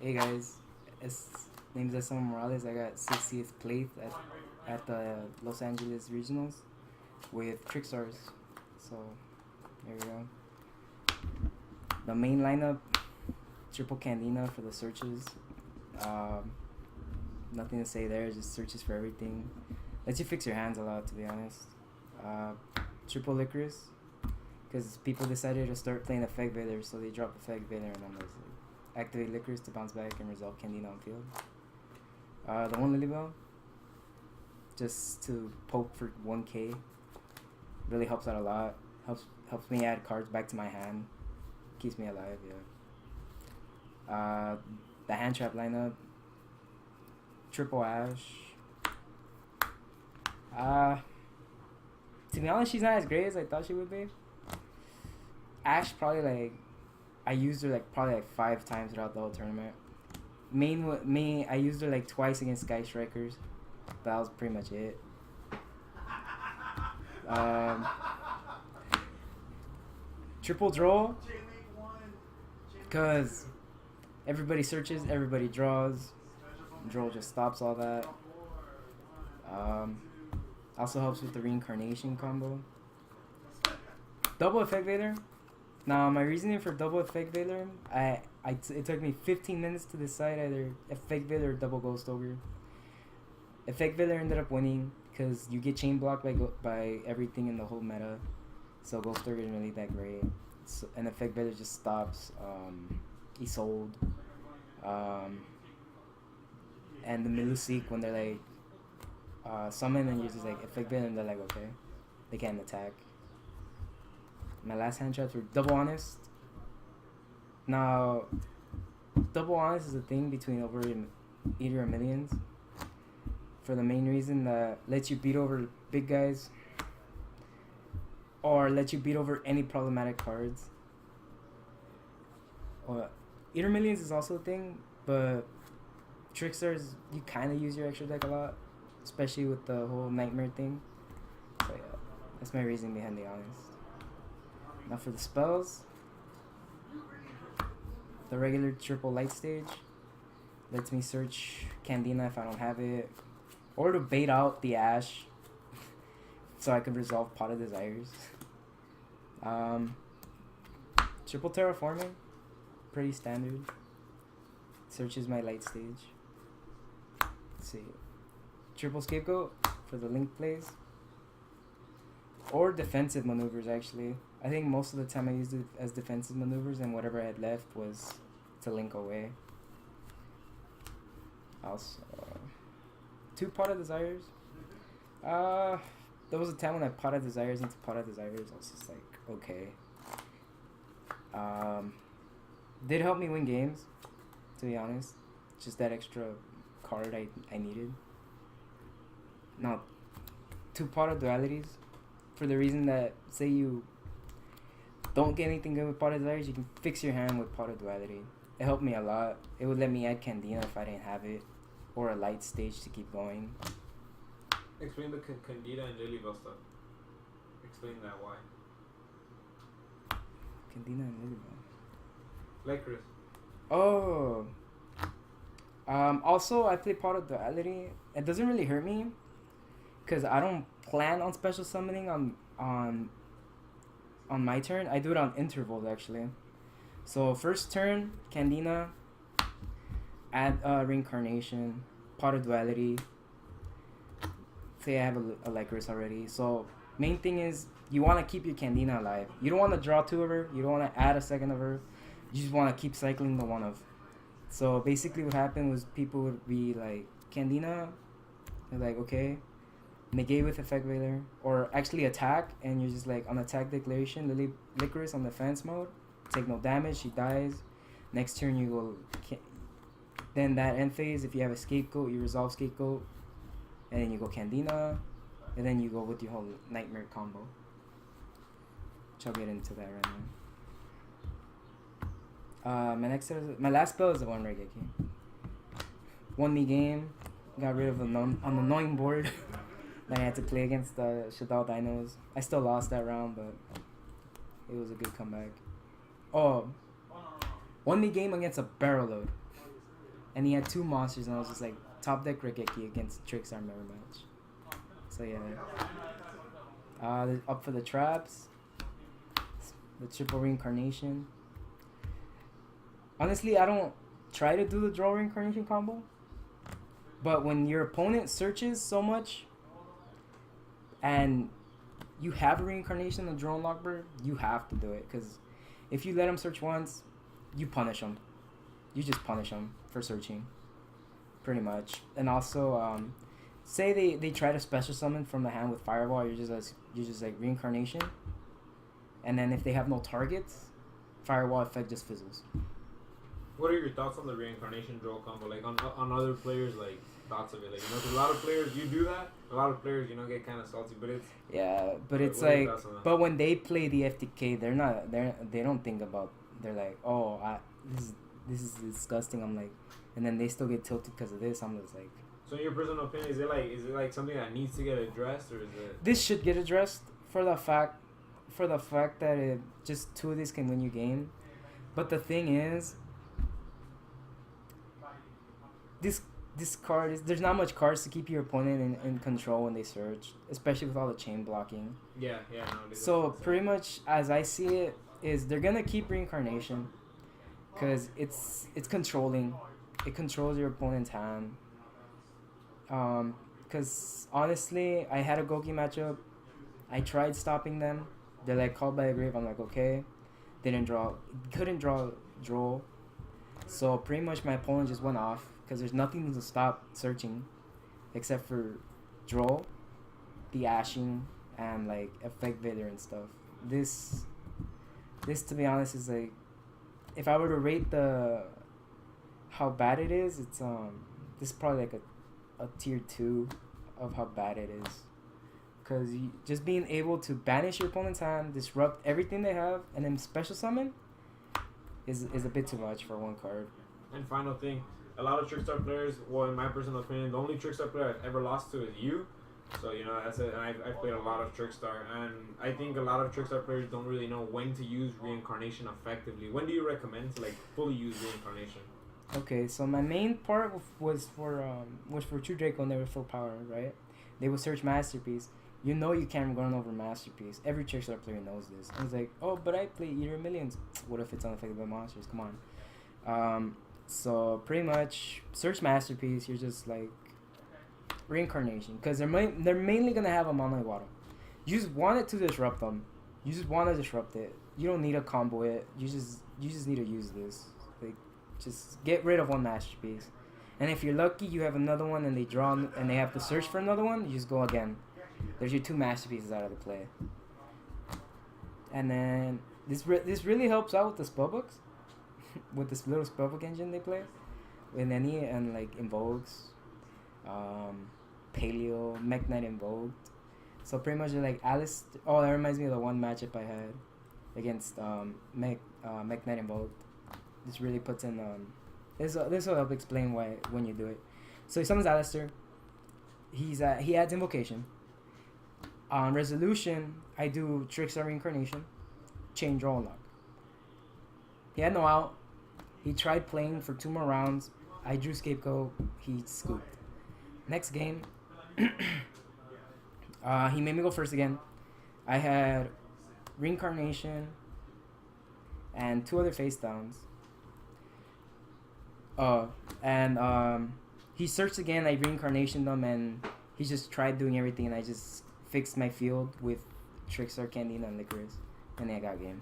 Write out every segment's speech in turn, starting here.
Hey guys, it's name's Esteban Morales. I got 60th place at the Los Angeles Regionals with Trickstars. So there we go. The main lineup: triple Candina for the searches. Um, Nothing to say there. Just searches for everything. Lets you fix your hands a lot, to be honest. Uh, Triple Licorice, because people decided to start playing Effect Vader, so they dropped Effect Vader and I'm like, activate Licorice to bounce back and resolve Candina on field. The one Lily Bell, just to poke for 1k, really helps out a lot. Helps me add cards back to my hand. Keeps me alive, yeah. The hand trap lineup, Triple Ash. To be honest, she's not as great as I thought she would be. Ash probably I used her probably 5 times throughout the whole tournament. I used her twice against Sky Strikers. That was pretty much it. Triple draw, cause everybody searches, everybody draws. Draw just stops all that. Also helps with the reincarnation combo. Double Effect Vader. Now my reasoning for double Effect Vader, it took me 15 minutes to decide either Effect Vader or double Ghost Ogre. Effect Vader ended up winning because you get chain blocked by everything in the whole meta, so Ghost Ogre isn't really that great. So, and Effect Vader just stops Isolde, and the Miluseek when they're summon and you're just Effect Vader and they're okay, they can't attack. My last hand traps were Double Honest. Now, Double Honest is a thing between over Eater of Millions for the main reason that lets you beat over big guys or lets you beat over any problematic cards. Eater Millions is also a thing, but Trickstars, you kind of use your extra deck a lot, especially with the whole Nightmare thing. So yeah, that's my reason behind the Honest. Now for the spells, the regular triple light stage lets me search Candina if I don't have it, or to bait out the Ash so I can resolve Pot of Desires. Triple Terraforming, pretty standard. Searches my light stage. Let's see. Triple Scapegoat for the link plays. Or defensive maneuvers, actually. I think most of the time I used it as defensive maneuvers, and whatever I had left was to link away. Also, 2 Pot of Desires. There was a time when I Pot of Desires into Pot of Desires. I was just okay. Did help me win games, to be honest. Just that extra card I needed. Now, 2 Pot of Dualities. For the reason that, say you don't get anything good with Pot of Desires, you can fix your hand with Pot of Duality. It helped me a lot. It would let me add Candina if I didn't have it, or a light stage to keep going. Explain the Candida and Lilybell stuff. Explain that why. Candina and Lilybell. Licorice. Oh. Also, I play Pot of Duality. It doesn't really hurt me, because I don't plan on special summoning on my turn. I do it on intervals, actually. So first turn, Candina, add Reincarnation, Pot of Duality. Say I have a Licorice already. So main thing is you want to keep your Candina alive. You don't want to draw 2 of her. You don't want to add a second of her. You just want to keep cycling the 1 of. So basically what happened was people would be Candina, they're okay, negate with Effect Vader, or actually attack, and you're just on attack declaration, Licorice on defense mode, take no damage, she dies. Next turn you go, then that end phase, if you have a Scapegoat, you resolve Scapegoat, and then you go Candina, and then you go with your whole Nightmare combo. Which I'll get into that right now. My last spell is the One Regeki. Won me game, got rid of an annoying board. Then I had to play against the Shadal Dinos. I still lost that round, but it was a good comeback. Oh, won the game against a barrel load. and he had 2 monsters, and I was just like top deck Regeki against Trickstar mirror match. So yeah, up for the traps, the triple reincarnation. Honestly, I don't try to do the draw reincarnation combo, but when your opponent searches so much, and you have a reincarnation and drone lockbird, you have to do it, because if you let him search once, you punish him. You just punish him for searching, pretty much. And also, say they try to special summon from the hand with Fireball, you're just like reincarnation, and then if they have no targets, Firewall effect just fizzles. What are your thoughts on the reincarnation draw combo? Like on other players, like thoughts of it, like 'cause a lot of players you do that. A lot of players get kind of salty, but it's it's like, but when they play the FTK, they don't think about. They're like, oh, this is disgusting. I'm like, and then they still get tilted because of this. I'm just like. So in your personal opinion, is it like something that needs to get addressed, or is it? This should get addressed for the fact that just 2 of these can win you game, but the thing is. This card is, there's not much cards to keep your opponent in control when they search, especially with all the chain blocking. Yeah. No, so pretty much as I see it is they're gonna keep reincarnation, because it's controlling, it controls your opponent's hand. Because honestly, I had a Goki matchup, I tried stopping them. They're like called by a grave. I'm like okay, couldn't draw. So pretty much my opponent just went off. Because there's nothing to stop searching except for draw, the ashing, and like effect vidder and stuff. This to be honest is like, if I were to rate how bad it is, it's this is probably like a tier 2 of how bad it is. Because just being able to banish your opponent's hand, disrupt everything they have, and then special summon is a bit too much for one card. And final thing. A lot of Trickstar players, well, in my personal opinion, the only Trickstar player I've ever lost to is you. So, that's it. And I've played a lot of Trickstar. And I think a lot of Trickstar players don't really know when to use reincarnation effectively. When do you recommend to, fully use reincarnation? Okay, so my main part was for True Draco, and they were full power, right? They would search Masterpiece. You can't run over Masterpiece. Every Trickstar player knows this. I was like, oh, but I play Eater of Millions. What if it's unaffected by monsters? Come on. So pretty much search Masterpiece. You're just like reincarnation, because they're mainly gonna have a Mono Iwata. You just want it to disrupt them. You just want to disrupt it. You don't need to combo it. You just need to use this. Like, just get rid of one Masterpiece, and if you're lucky, you have another one, and they draw and they have to search for another one. You just go again. There's your 2 Masterpieces out of the play. And then this really helps out with the spellbooks. With this little spellbook engine they play, with any and like invokes, Paleo, Mech Knight invoked. So pretty much like Alice. Oh, that reminds me of the one matchup I had against Mech Knight invoked. This really puts in this will help explain why when you do it. So he summons Alistair. He adds invocation. On resolution, I do Trickstar reincarnation, chain draw unlock. He had no out. He tried playing for 2 more rounds. I drew Scapegoat. He scooped. Next game, he made me go first again. I had Reincarnation and 2 other face downs. He searched again. I Reincarnationed them, and he just tried doing everything, and I just fixed my field with Trickstar, Candina, and Licorice, and then I got game.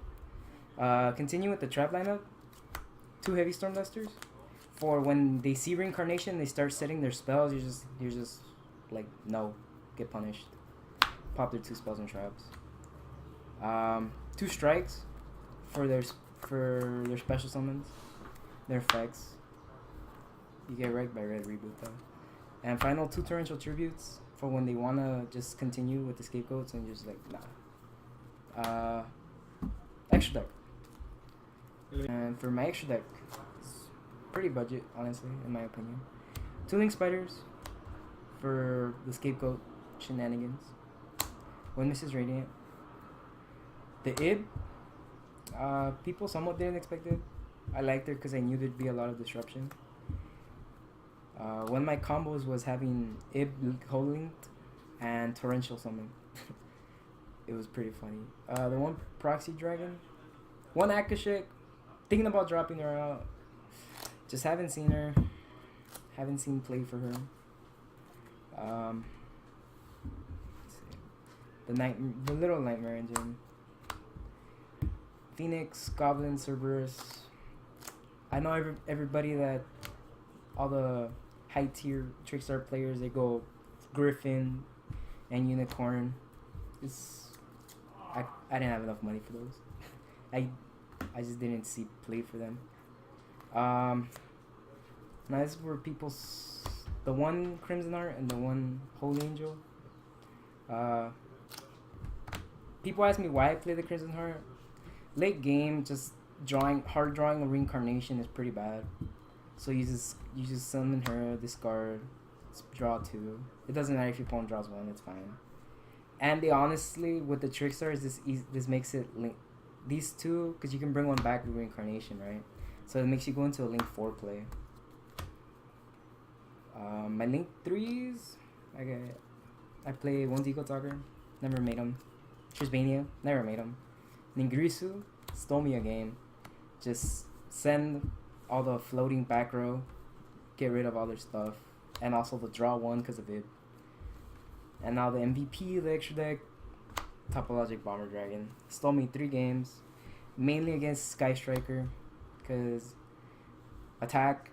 Continue with the trap lineup. 2 Heavy Storm Dusters. For when they see Reincarnation, they start setting their spells. You're just like, no, get punished. Pop their 2 spells and traps. 2 strikes for their special summons, their effects. You get wrecked by red reboot though. And final 2 torrential tributes for when they wanna just continue with the scapegoats and just like nah. Extra deck. And for my extra deck, it's pretty budget, honestly, in my opinion. 2 Link Spiders for the scapegoat shenanigans. 1 Mrs. Radiant. The Ib, people somewhat didn't expect it. I liked her because I knew there'd be a lot of disruption. One of my combos was having Ib co-linked and Torrential Summon. It was pretty funny. The one Proxy Dragon, one Akashik, thinking about dropping her out. Just haven't seen her. Haven't seen play for her. Let's see. The little Nightmare Engine. Phoenix, Goblin, Cerberus. I know everybody that all the high tier Trickstar players, they go Griffin and Unicorn. I didn't have enough money for those. I just didn't see play for them. Now this is where the one Crimson Heart and the one Holy Angel. People ask me why I play the Crimson Heart. Late game, just hard drawing a reincarnation is pretty bad. So you just summon her, discard, draw 2. It doesn't matter if your opponent draws 1, it's fine. And they honestly, with the Trickstars, this makes it link these two, because you can bring one back with reincarnation, right? So it makes you go into a Link 4 play. My Link 3s, I play one Eco Talker, never made him. Trisbania, never made him. Ningirisu stole me a game. Just send all the floating back row, get rid of all their stuff, and also the draw 1 because of it. And now the MVP, the extra deck, Topologic Bomber Dragon. Stole me 3 games, mainly against Sky Striker, because attack,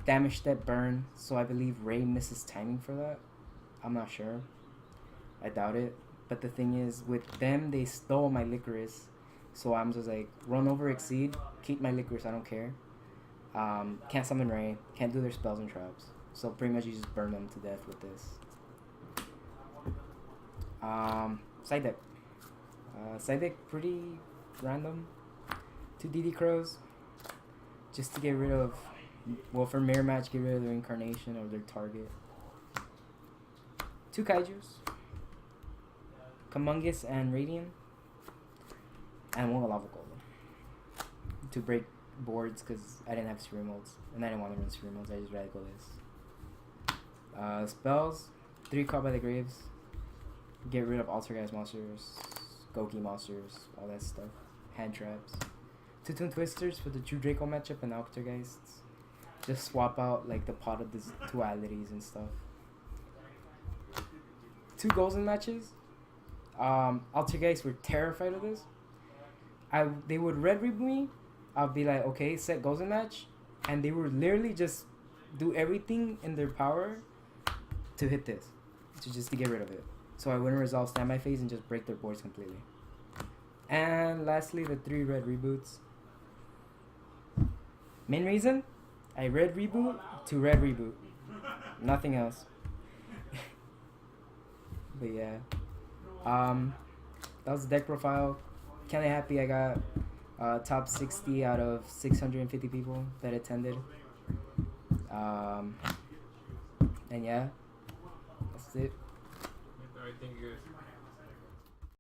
damage step, burn. So I believe Ray misses timing for that. I'm not sure. I doubt it. But the thing is, with them, they stole my Licorice. So I'm just like, run over, exceed, keep my Licorice, I don't care. Can't summon Ray, can't do their spells and traps. So pretty much you just burn them to death with this. Side deck. Side deck pretty random. 2 DD Crows. Just to get rid of, well, for mirror match, get rid of their incarnation of their target. 2 Kaijus. Kamungus and Radiant. And 1 Lava Golem. To break boards, because I didn't have Sphere Molds. And I didn't want to run Sphere Molds, I just rather go this. Spells. 3 Caught by the Graves. Get rid of Altergeist monsters, Goki monsters, all that stuff. Hand traps. 2 Toon Twisters for the True Draco matchup and Altergeists. Just swap out like the pot of the dualities and stuff. 2 Golden matches. Altergeists were terrified of this. They would red reboot me. I'll be like, okay, set Golden match, and they would literally just do everything in their power to hit this, just to get rid of it. So I wouldn't resolve standby phase and just break their boards completely. And lastly, the 3 red reboots. Main reason, I red reboot to red reboot. Nothing else. But yeah. That was the deck profile. Kinda happy I got top 60 out of 650 people that attended. And yeah, that's it. I think